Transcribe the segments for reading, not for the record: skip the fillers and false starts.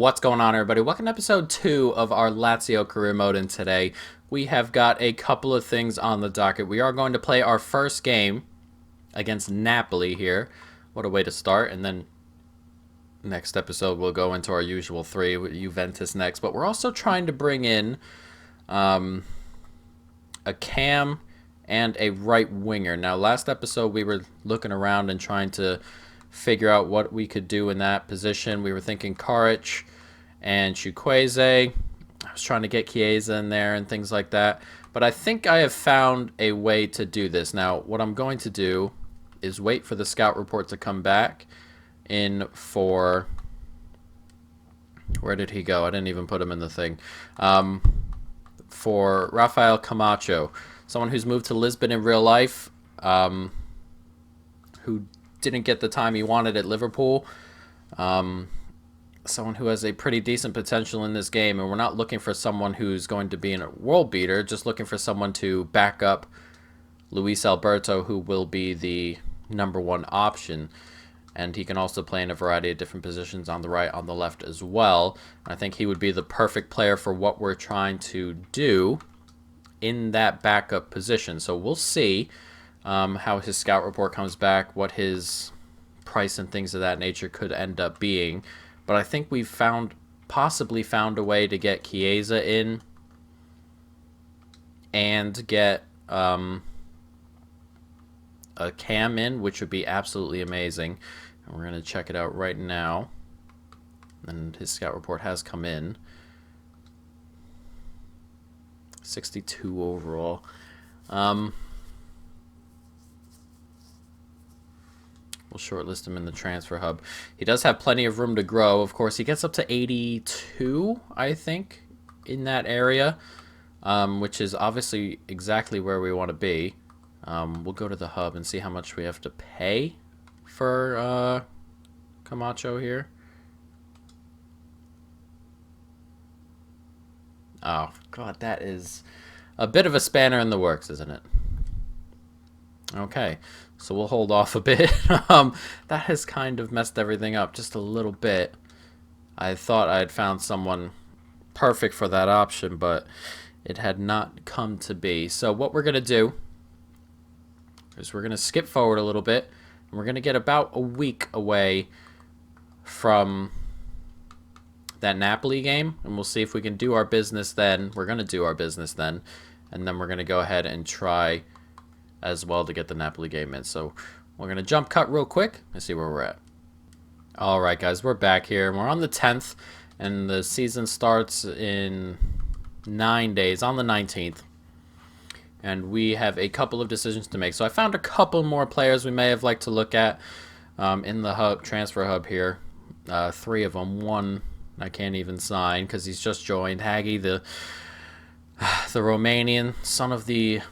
What's going on, everybody? Welcome to episode 2 of our Lazio career mode, and today we have got a couple of things on the docket. We are going to play our first game against Napoli here. What a way to start, and then next episode we'll go into our usual 3 with Juventus next. But we're also trying to bring in a cam and a right winger. Now, last episode we were looking around and trying to figure out what we could do in that position. We were thinking Karic and Chukwueze. I was trying to get Chiesa in there and things like that. But I think I have found a way to do this. Now, what I'm going to do is wait for the scout report to come back in for... Where did he go? I didn't even put him in the thing. For Rafael Camacho, someone who's moved to Lisbon in real life, who didn't get the time he wanted at Liverpool. Someone who has a pretty decent potential in this game, and we're not looking for someone who's going to be a world beater, just looking for someone to back up Luis Alberto, who will be the #1 option. And he can also play in a variety of different positions on the right, on the left as well. I think he would be the perfect player for what we're trying to do in that backup position. So we'll see how his scout report comes back, what his price and things of that nature could end up being. But I think we've possibly found a way to get Chiesa in and get a cam in, which would be absolutely amazing. And we're going to check it out right now. And his scout report has come in. 62 overall. We'll shortlist him in the transfer hub. He does have plenty of room to grow. Of course, he gets up to 82, I think, in that area, which is obviously exactly where we want to be. We'll go to the hub and see how much we have to pay for Camacho here. Oh, God, that is a bit of a spanner in the works, isn't it? Okay, so we'll hold off a bit. That has kind of messed everything up just a little bit. I thought I had found someone perfect for that option, but it had not come to be. So what we're going to do is we're going to skip forward a little bit, and we're going to get about a week away from that Napoli game, and we'll see if we can do our business then. We're going to do our business then, and then we're going to go ahead and try as well to get the Napoli game in. So we're going to jump cut real quick and see where we're at. Alright guys, we're back here. We're on the 10th, and the season starts in 9 days, on the 19th. And we have a couple of decisions to make. So I found a couple more players we may have liked to look at in the transfer hub here. 3 of them. One I can't even sign because he's just joined. Hagi, the Romanian, son of the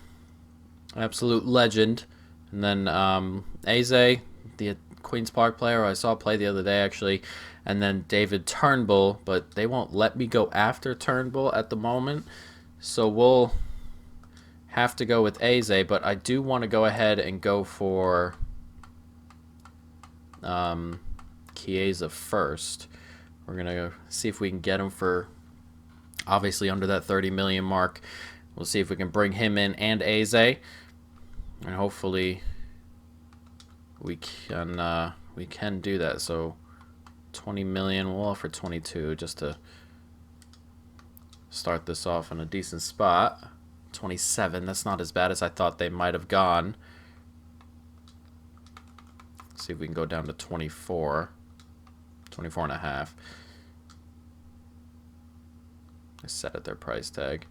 absolute legend. And then Eze, the Queen's Park player I saw play the other day, actually. And then David Turnbull, but they won't let me go after Turnbull at the moment. So we'll have to go with Eze, but I do want to go ahead and go for Chiesa first. We're going to see if we can get him for, obviously, under that 30 million mark. We'll see if we can bring him in and Eze. And hopefully we can do that. So 20 million, we'll offer 22 just to start this off in a decent spot. 27, that's not as bad as I thought they might have gone. Let's see if we can go down to 24. 24 and a half. I set at their price tag.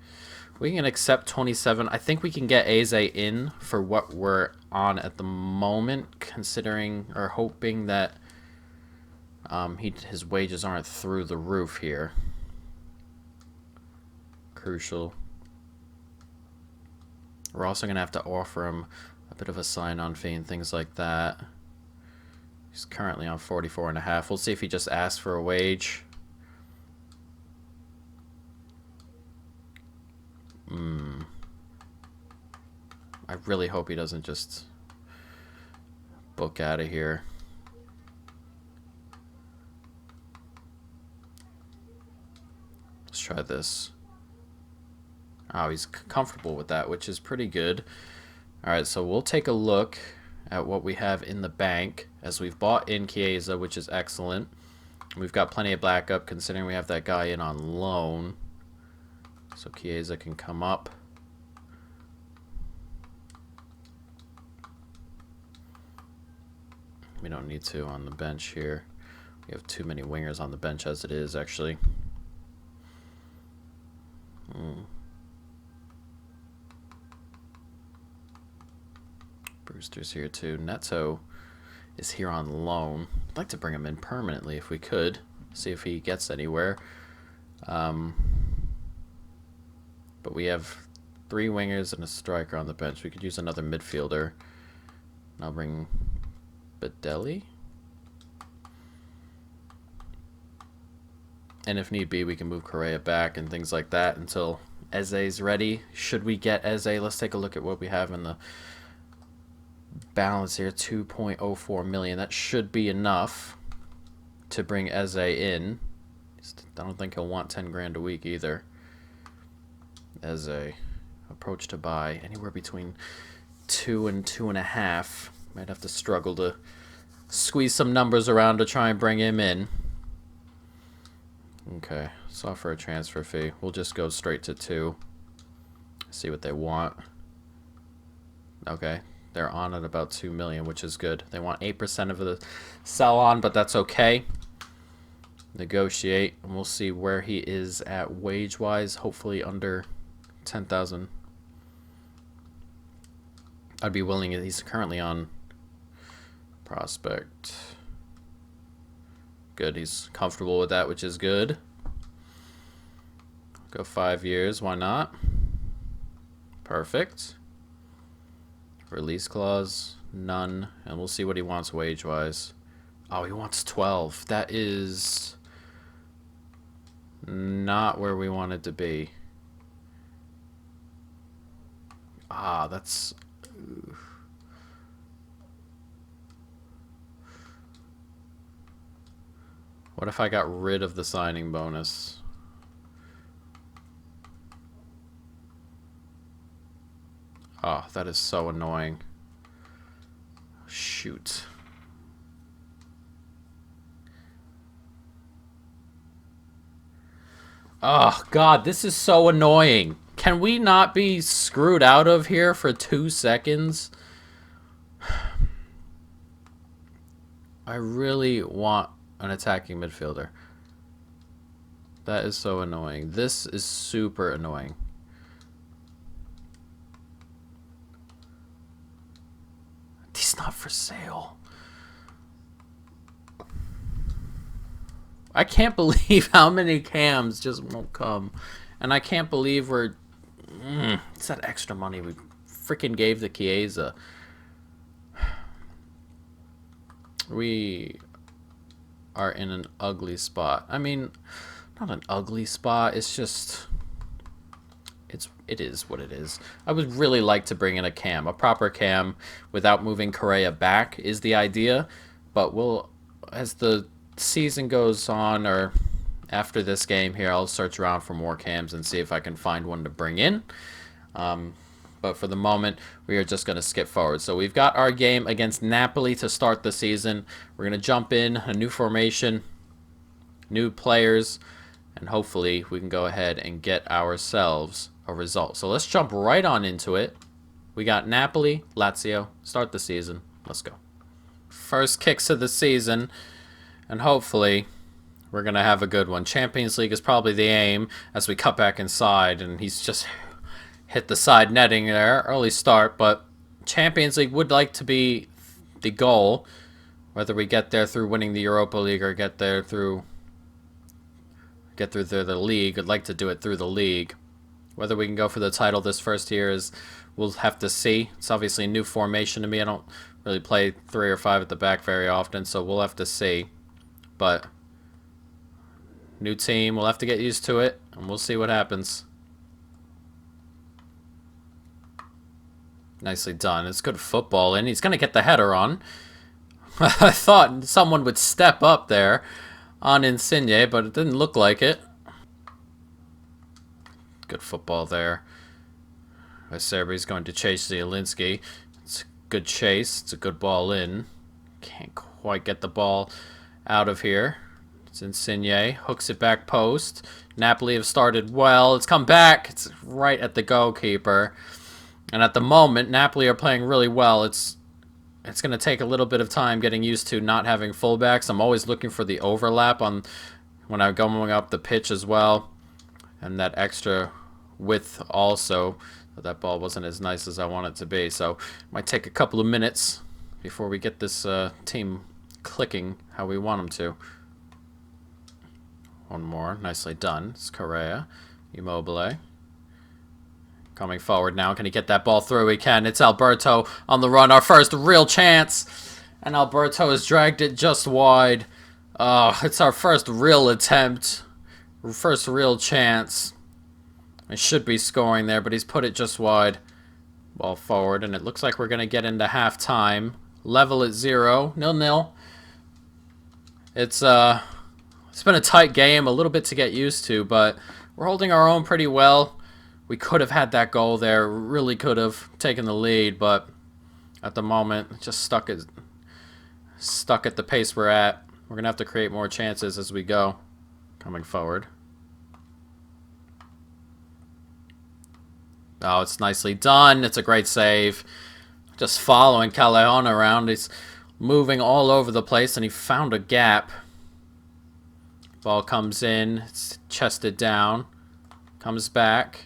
We can accept 27. I think we can get Eze in for what we're on at the moment, considering or hoping that his wages aren't through the roof here. Crucial. We're also going to have to offer him a bit of a sign-on fee and things like that. He's currently on 44 and a half. We'll see if he just asks for a wage. I really hope he doesn't just book out of here. try this. Oh, he's comfortable with that, which is pretty good. Alright, so we'll take a look at what we have in the bank, as we've bought in Chiesa, which is excellent. We've got plenty of backup, considering we have that guy in on loan. So Chiesa can come up. We don't need to on the bench here. We have too many wingers on the bench as it is, actually. Brewster's here too. Neto is here on loan. I'd like to bring him in permanently if we could. See if he gets anywhere. But we have 3 wingers and a striker on the bench. We could use another midfielder. I'll bring Badelli. And if need be, we can move Correa back and things like that until Eze's ready. Should we get Eze? Let's take a look at what we have in the balance here. 2.04 million. That should be enough to bring Eze in. I don't think he'll want 10 grand a week either. Eze. Approach to buy. Anywhere between 2 and 2.5. Might have to struggle to squeeze some numbers around to try and bring him in. Okay, so for a transfer fee, we'll just go straight to 2. See what they want. Okay, they're on at about 2 million, which is good. They want 8% of the sell on, but that's okay. Negotiate, and we'll see where he is at wage-wise. Hopefully under 10,000. I'd be willing. He's currently on prospect. Good, he's comfortable with that, which is good. Go 5 years, why not? Perfect. Release clause, none. And we'll see what he wants wage-wise. Oh, he wants 12. That is not where we want it to be. Ah, that's... What if I got rid of the signing bonus? Oh, that is so annoying. Shoot. Oh, God, this is so annoying. Can we not be screwed out of here for 2 seconds? I really want an attacking midfielder. That is so annoying. This is super annoying. He's not for sale. I can't believe how many cams just won't come. And I can't believe we're... it's that extra money we freaking gave the Chiesa. We are in an ugly spot. I mean, not an ugly spot. It's just... It is what it is. I would really like to bring in a cam. A proper cam without moving Correa back is the idea. But we'll... As the season goes on, or after this game here, I'll search around for more cams and see if I can find one to bring in. But for the moment, we are just going to skip forward. So we've got our game against Napoli to start the season. We're going to jump in, a new formation, new players, and hopefully we can go ahead and get ourselves a result. So let's jump right on into it. We got Napoli, Lazio, start the season. Let's go. First kicks of the season, and hopefully we're going to have a good one. Champions League is probably the aim as we cut back inside, and he's just... hit the side netting there, early start, but Champions League would like to be the goal. Whether we get there through winning the Europa League or get through the league, I'd like to do it through the league. Whether we can go for the title this first year is we'll have to see. It's obviously a new formation to me. I don't really play 3 or 5 at the back very often, so we'll have to see. But new team, we'll have to get used to it, and we'll see what happens. Nicely done. It's good football, and he's going to get the header on. I thought someone would step up there on Insigne, but it didn't look like it. Good football there. Serbi's going to chase Zielinski. It's a good chase. It's a good ball in. Can't quite get the ball out of here. It's Insigne. Hooks it back post. Napoli have started well. It's come back. It's right at the goalkeeper. And at the moment, Napoli are playing really well. It's going to take a little bit of time getting used to not having fullbacks. I'm always looking for the overlap on when I'm going up the pitch as well. And that extra width also. That ball wasn't as nice as I want it to be. So it might take a couple of minutes before we get this team clicking how we want them to. One more. Nicely done. It's Correa. Immobile. Coming forward now. Can he get that ball through? He can. It's Alberto on the run. Our first real chance. And Alberto has dragged it just wide. It's our first real attempt. First real chance. He should be scoring there, but he's put it just wide. Ball forward, and it looks like we're going to get into halftime. Level at 0. 0-0. It's been a tight game, a little bit to get used to, but we're holding our own pretty well. We could have had that goal there. Really could have taken the lead, but at the moment, just stuck at the pace we're at. We're going to have to create more chances as we go. Coming forward. Oh, it's nicely done. It's a great save. Just following Callejon around. He's moving all over the place, and he found a gap. Ball comes in. It's chested down. Comes back.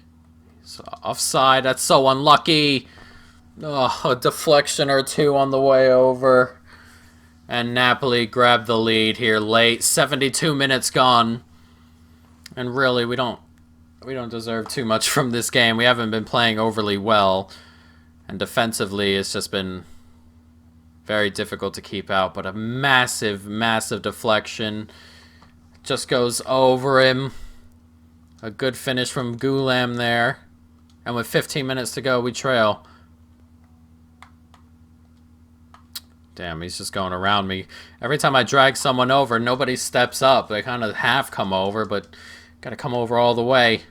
It's offside. That's so unlucky. Oh, a deflection or two on the way over. And Napoli grabbed the lead here late. 72 minutes gone. And really, we don't deserve too much from this game. We haven't been playing overly well. And defensively, it's just been very difficult to keep out. But a massive, massive deflection. Just goes over him. A good finish from Gulam there. And with 15 minutes to go, we trail. Damn, he's just going around me. Every time I drag someone over, nobody steps up. They kind of half come over, but got to come over all the way.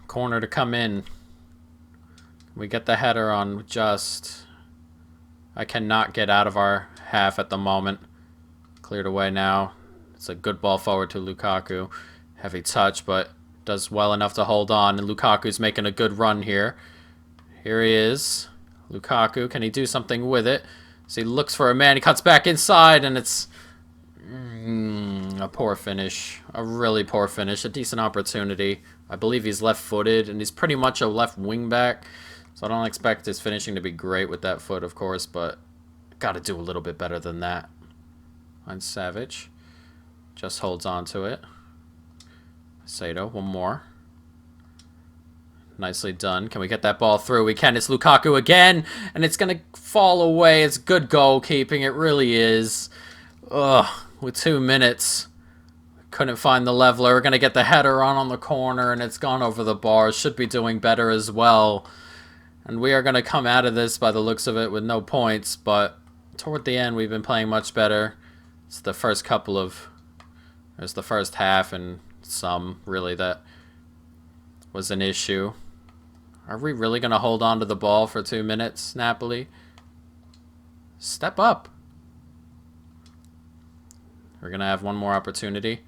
Corner to come in. We get the header on just. I cannot get out of our half at the moment. Cleared away now. It's a good ball forward to Lukaku. Heavy touch, but does well enough to hold on. And Lukaku's making a good run here. Here he is. Lukaku, can he do something with it? So he looks for a man. He cuts back inside, and it's a poor finish. A really poor finish. A decent opportunity. I believe he's left-footed, and he's pretty much a left wing-back. So I don't expect his finishing to be great with that foot, of course, but got to do a little bit better than that. On Savage. Just holds on to it. Sato, one more. Nicely done. Can we get that ball through? We can. It's Lukaku again, and it's going to fall away. It's good goalkeeping. It really is. Ugh, with 2 minutes. Couldn't find the leveler. We're going to get the header on the corner, and it's gone over the bar. Should be doing better as well. And we are going to come out of this by the looks of it with no points, but toward the end we've been playing much better. It's the first couple of... There's the first half and some, really, that was an issue. Are we really going to hold on to the ball for 2 minutes, Napoli? Step up. We're going to have one more opportunity.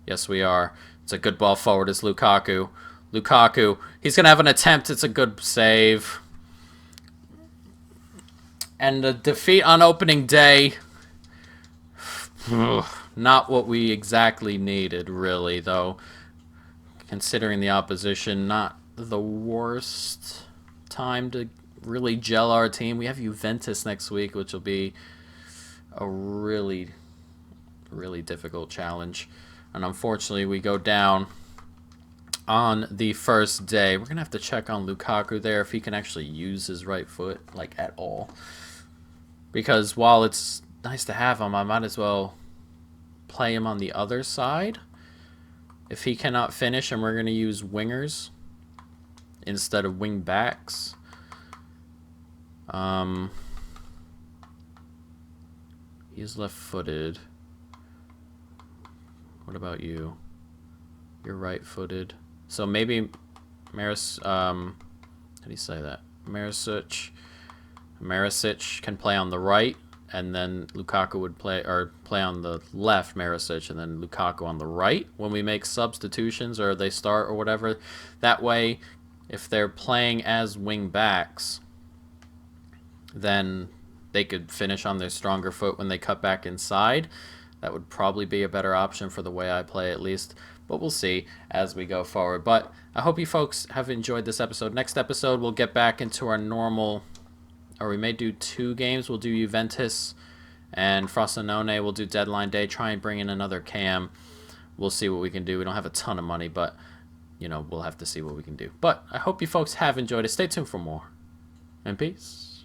Yes, we are. It's a good ball forward. It's Lukaku. Lukaku. He's going to have an attempt. It's a good save. And the defeat on opening day. Not what we exactly needed, really, though. Considering the opposition, not the worst time to really gel our team. We have Juventus next week, which will be a really, really difficult challenge. And unfortunately, we go down on the first day. We're going to have to check on Lukaku there if he can actually use his right foot, like, at all. Because while it's nice to have him, I might as well play him on the other side. If he cannot finish, and we're going to use wingers instead of wing backs. He's left-footed. What about you? You're right-footed. So maybe how do you say that? Marisic can play on the right, and then Lukaku would play on the left, Marisic, and then Lukaku on the right when we make substitutions or they start or whatever. That way, if they're playing as wing backs, then they could finish on their stronger foot when they cut back inside. That would probably be a better option for the way I play, at least. But we'll see as we go forward. But I hope you folks have enjoyed this episode. Next episode, we'll get back into our normal, or we may do 2 games. We'll do Juventus and Frosinone. We'll do deadline day. Try and bring in another cam. We'll see what we can do. We don't have a ton of money, but, we'll have to see what we can do. But I hope you folks have enjoyed it. Stay tuned for more. And peace.